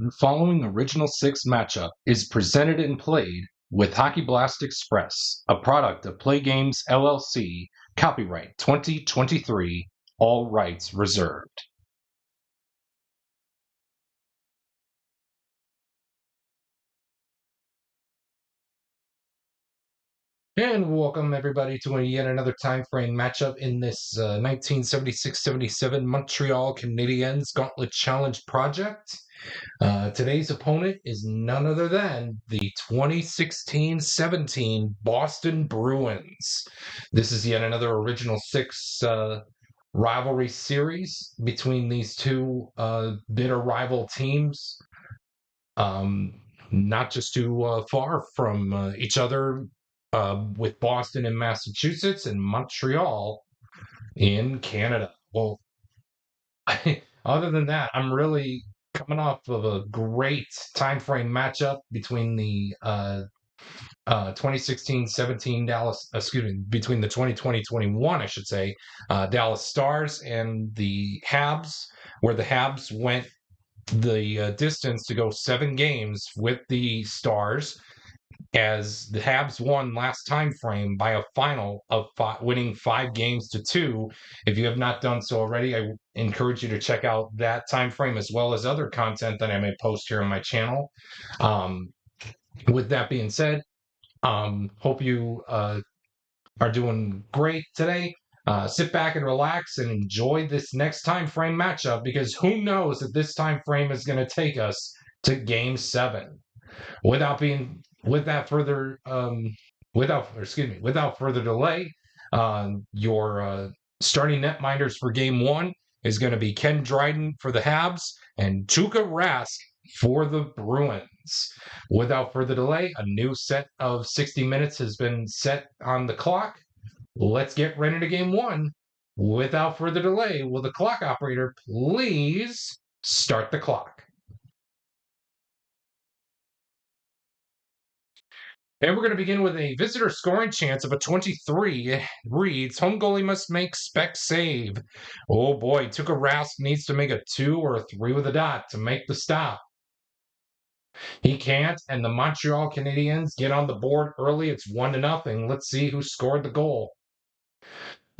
The following Original Six matchup is presented and played with Hockey Blast Express, a product of Play Games LLC, copyright 2023, all rights reserved. And welcome everybody to yet another time frame matchup in this 1976-77 Montreal Canadiens Gauntlet Challenge project. Today's opponent is none other than the 2016-17 Boston Bruins. This is yet another Original Six rivalry series between these two bitter rival teams. Not just too far from each other, with Boston in Massachusetts and Montreal in Canada. Well, other than that, I'm really coming off of a great time frame matchup between the 2016-17 Dallas, between the 2020-21, I should say, Dallas Stars and the Habs, where the Habs went the distance to go 7 games with the Stars, as the Habs won last time frame by a final of winning 5-2. If you have not done so already, I encourage you to check out that time frame as well as other content that I may post here on my channel. With that being said, hope you are doing great today. Sit back and relax and enjoy this next time frame matchup, because who knows if this time frame is going to take us to Game 7. Without further delay, your starting netminders for Game 1 is going to be Ken Dryden for the Habs and Tuukka Rask for the Bruins. Without further delay, a new set of 60 minutes has been set on the clock. Let's get ready to Game 1. Without further delay, will the clock operator please start the clock? And we're going to begin with a visitor scoring chance of a 23. It reads, home goalie must make spec save. Oh boy, Tuukka Rask needs to make a 2 or a 3 with a dot to make the stop. He can't, and the Montreal Canadiens get on the board early. It's 1-0. Let's see who scored the goal.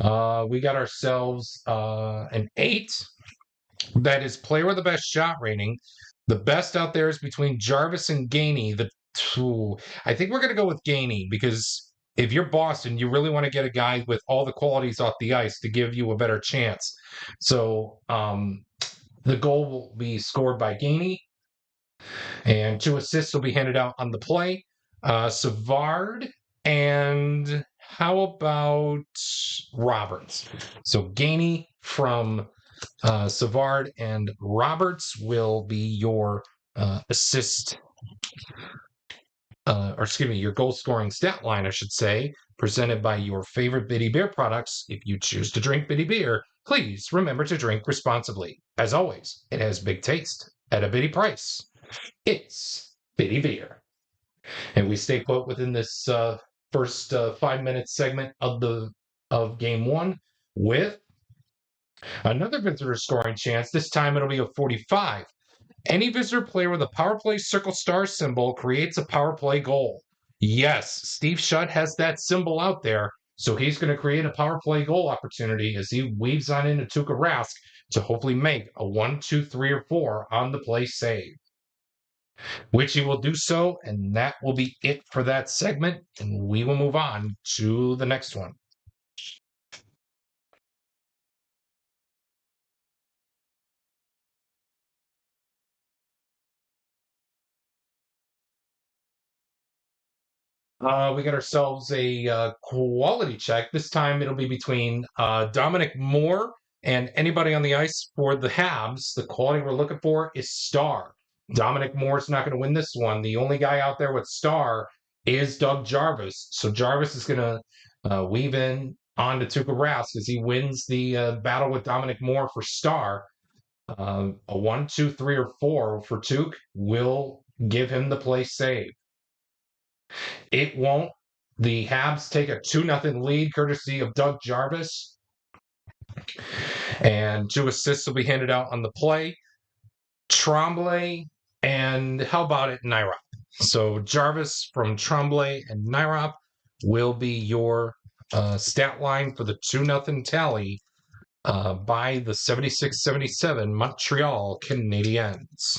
We got ourselves an 8. That is player with the best shot rating. The best out there is between Jarvis and Gainey. I think we're going to go with Gainey, because if you're Boston, you really want to get a guy with all the qualities off the ice to give you a better chance. So the goal will be scored by Gainey, and 2 assists will be handed out on the play. Savard, and how about Roberts? So Gainey from Savard and Roberts will be your assist, your goal scoring stat line, I should say, presented by your favorite Bitty Beer products. If you choose to drink Bitty Beer, please remember to drink responsibly. As always, it has big taste at a bitty price. It's Bitty Beer. And we stay put within this first 5-minute segment of Game 1 with another visitor scoring chance. This time it'll be a 45. Any visitor player with a power play circle star symbol creates a power play goal. Yes, Steve Shutt has that symbol out there, so he's going to create a power play goal opportunity as he weaves on into Tuukka Rask to hopefully make a 1, 2, 3, or 4 on the play save, which he will do so, and that will be it for that segment, and we will move on to the next one. We got ourselves a quality check. This time it'll be between Dominic Moore and anybody on the ice for the Habs. The quality we're looking for is star. Dominic Moore's not going to win this one. The only guy out there with star is Doug Jarvis. So Jarvis is going to weave in onto Tuukka Rask as he wins the battle with Dominic Moore for star. A 1, 2, 3, or 4 for Tuukka will give him the play save. It won't. The Habs take a 2-0 lead, courtesy of Doug Jarvis. And 2 assists will be handed out on the play. Tremblay And how about it, Nairop? So Jarvis from Tremblay and Nairop will be your stat line for the 2-0 tally by the 76-77 Montreal Canadiens.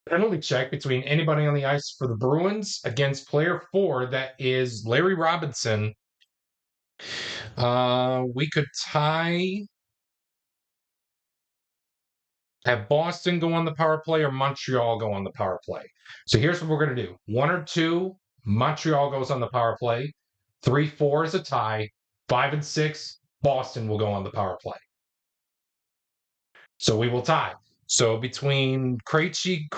Penalty check between anybody on the ice for the Bruins against player 4, that is Larry Robinson. We could have Boston go on the power play or Montreal go on the power play. So here's what we're going to do. 1 or 2, Montreal goes on the power play. 3, 4 is a tie. 5 and 6, Boston will go on the power play. So we will tie. So between Krejci and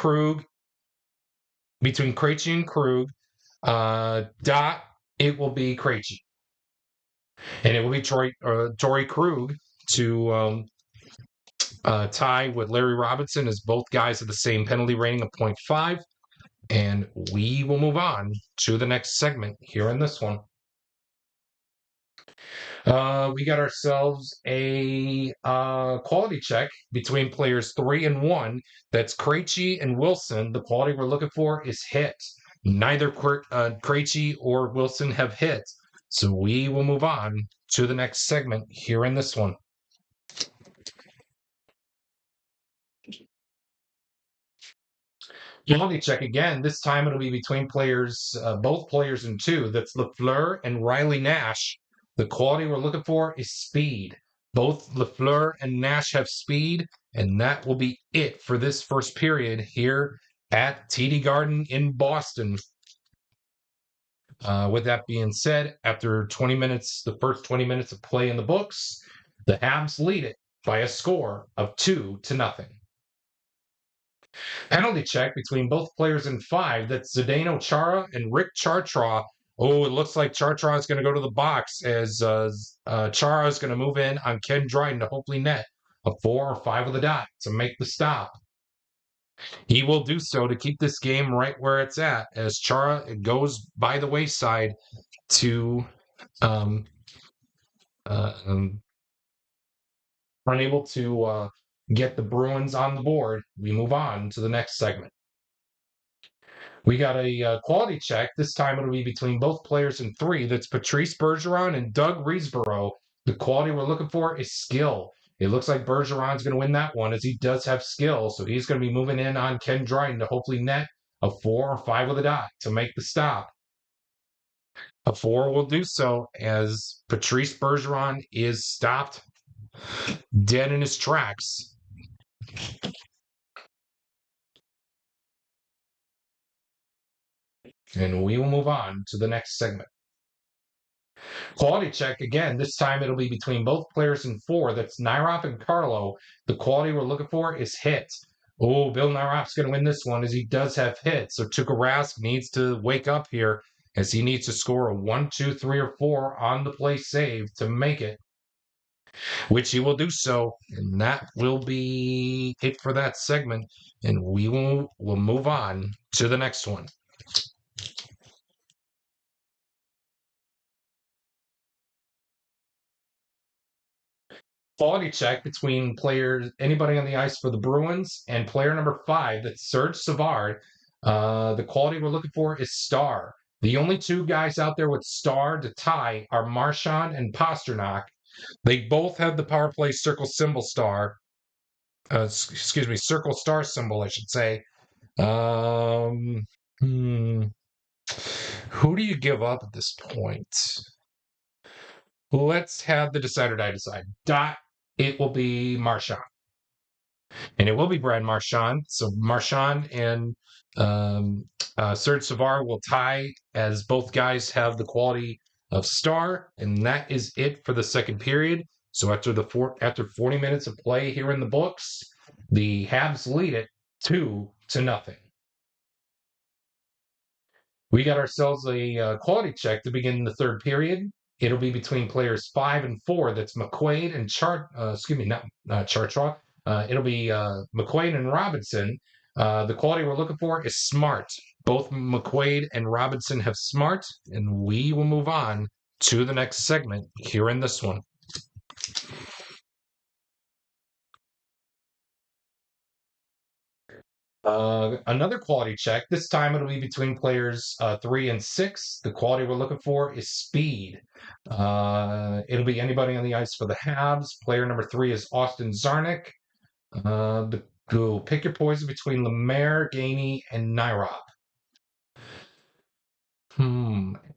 Krug, Dot, it will be Krejci. And it will be Torrey Krug to tie with Larry Robinson, as both guys have the same penalty rating of 0.5. And we will move on to the next segment here in this one. We got ourselves a quality check between players 3 and 1. That's Krejci and Wilson. The quality we're looking for is hit. Neither Krejci or Wilson have hit. So we will move on to the next segment here in this one. Quality check again. This time it'll be between both players in 2. That's Lafleur and Riley Nash. The quality we're looking for is speed. Both Lafleur and Nash have speed, and that will be it for this first period here at TD Garden in Boston. With that being said, after 20 minutes, the first 20 minutes of play in the books, the Habs lead it by a score of 2-0. Penalty check between both players in 5. That's Zdeno Chara and Rick Chartraw. Oh, it looks like Chartraw is going to go to the box as Chara is going to move in on Ken Dryden to hopefully net a 4 or 5 with a dot to make the stop. He will do so to keep this game right where it's at, as Chara goes by the wayside to unable to get the Bruins on the board. We move on to the next segment. We got a quality check. This time it'll be between both players in 3. That's Patrice Bergeron and Doug Riseborough. The quality we're looking for is skill. It looks like Bergeron's going to win that one, as he does have skill. So he's going to be moving in on Ken Dryden to hopefully net a 4 or 5 with a dot to make the stop. A 4 will do so, as Patrice Bergeron is stopped dead in his tracks. And we will move on to the next segment. Quality check again. This time it'll be between both players in 4. That's Nairop and Carlo. The quality we're looking for is hit. Oh, Bill Nairop's going to win this one, as he does have hits. So Tuukka Rask needs to wake up here, as he needs to score a 1, 2, 3, or 4 on the play save to make it, which he will do so. And that will be it for that segment. And we'll move on to the next one. Quality check between anybody on the ice for the Bruins, and player number 5, that's Serge Savard. The quality we're looking for is star. The only 2 guys out there with star to tie are Marchand and Pasternak. They both have the power play circle symbol star. Circle star symbol, I should say. Who do you give up at this point? Let's have the decider die decide. Dot. It will be Marchand. And it will be Brad Marchand. So Marchand and Serge Savard will tie, as both guys have the quality of star. And that is it for the second period. So after 40 minutes of play here in the books, the Habs lead it 2-0. We got ourselves a quality check to begin the third period. It'll be between players 5 and 4. That's McQuaid and Chartraw. It'll be McQuaid and Robinson. The quality we're looking for is smart. Both McQuaid and Robinson have smart, and we will move on to the next segment here in this one. Another quality check. This time it'll be between players 3 and 6. The quality we're looking for is speed. It'll be anybody on the ice for the Habs. Player number 3 is Austin Czarnik. Pick your poison between Lemaire, Gainey, and Nyrop.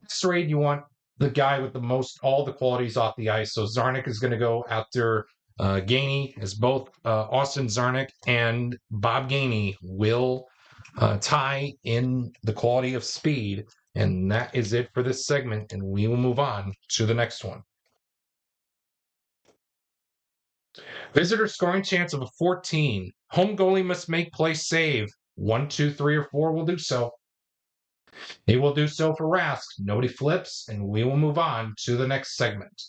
X-rate, you want the guy with the most, all the qualities off the ice. So Czarnik is going to go after Gainey, as both Austin Czarnik and Bob Gainey will tie in the quality of speed. And that is it for this segment. And we will move on to the next one. Visitor scoring chance of a 14. Home goalie must make play save. 1, 2, 3, or 4 will do so. He will do so for Rask. Nobody flips, and we will move on to the next segment.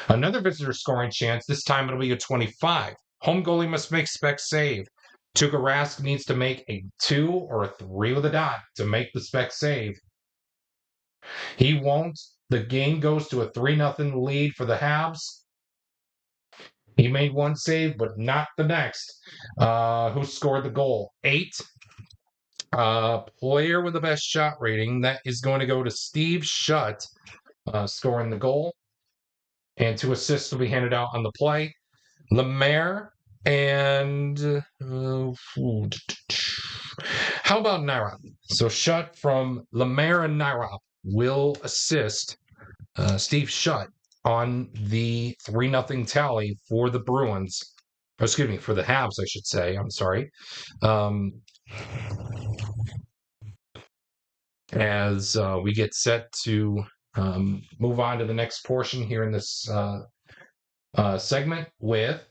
Another visitor scoring chance. This time it'll be a 25. Home goalie must make spec save. Tuukka Rask needs to make a 2 or a 3 with a dot to make the spec save. He won't. The game goes to a 3-0 lead for the Habs. He made one save, but not the next. Who scored the goal? 8. Player with the best shot rating. That is going to go to Steve Shutt, scoring the goal. And 2 assists will be handed out on the play. Lemaire and how about Nyrop? So Shutt from Lemaire and Nyrop will assist Steve Shutt on the 3-0 tally for the Bruins. Or excuse me, for the Habs, I should say. I'm sorry. As we get set to move on to the next portion here in this segment with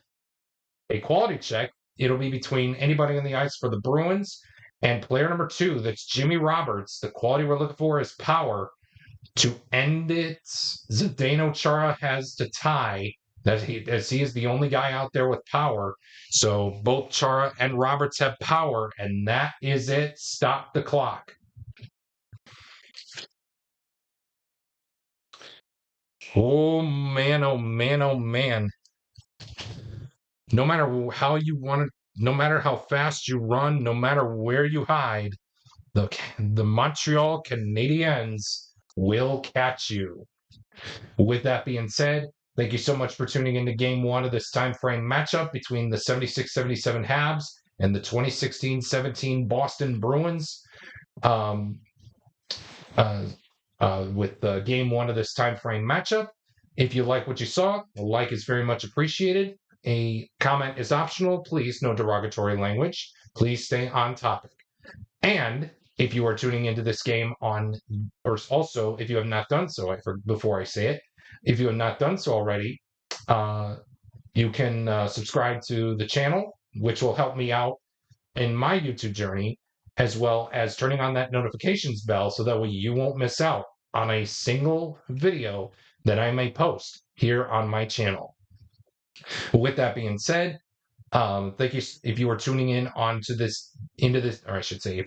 a quality check. It'll be between anybody on the ice for the Bruins and player number 2. That's Jimmy Roberts. The quality we're looking for is power. To end it, Zdeno Chara has to tie, as he is the only guy out there with power. So both Chara and Roberts have power, and that is it. Stop the clock. Oh man, oh man, oh man. No matter how you want it, no matter how fast you run, no matter where you hide, the Montreal Canadiens will catch you. With that being said, thank you so much for tuning into Game 1 of this time frame matchup between the 76-77 Habs and the 2016-17 Boston Bruins. With Game 1 of this time frame matchup. If you like what you saw, a like is very much appreciated. A comment is optional. Please, no derogatory language. Please stay on topic. And if you are tuning into this game or also, if you have not done so, before I say it, if you have not done so already, you can subscribe to the channel, which will help me out in my YouTube journey, as well as turning on that notifications bell so that way you won't miss out on a single video that I may post here on my channel. With that being said, thank you. If you were tuning in if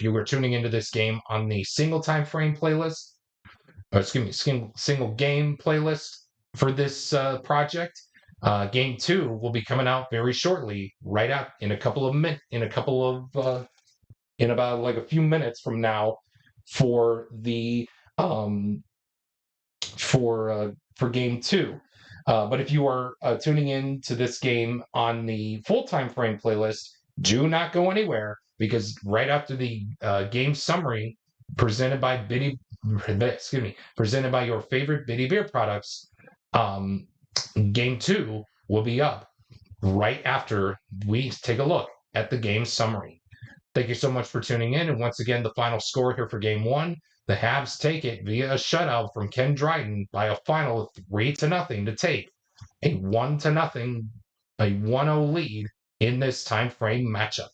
you were tuning into this game on the single time frame playlist, or excuse me, single game playlist for this project, Game 2 will be coming out very shortly, right out in about like a few minutes from now for the for Game 2. But if you are tuning in to this game on the full time frame playlist, do not go anywhere, because right after the game summary presented by presented by your favorite Biddy Beer products, Game 2 will be up right after we take a look at the game summary. Thank you so much for tuning in. And once again, the final score here for Game 1. The Habs take it via a shutout from Ken Dryden by a final of 3-0 to take a 1-0, a 1-0 lead in this time frame matchup.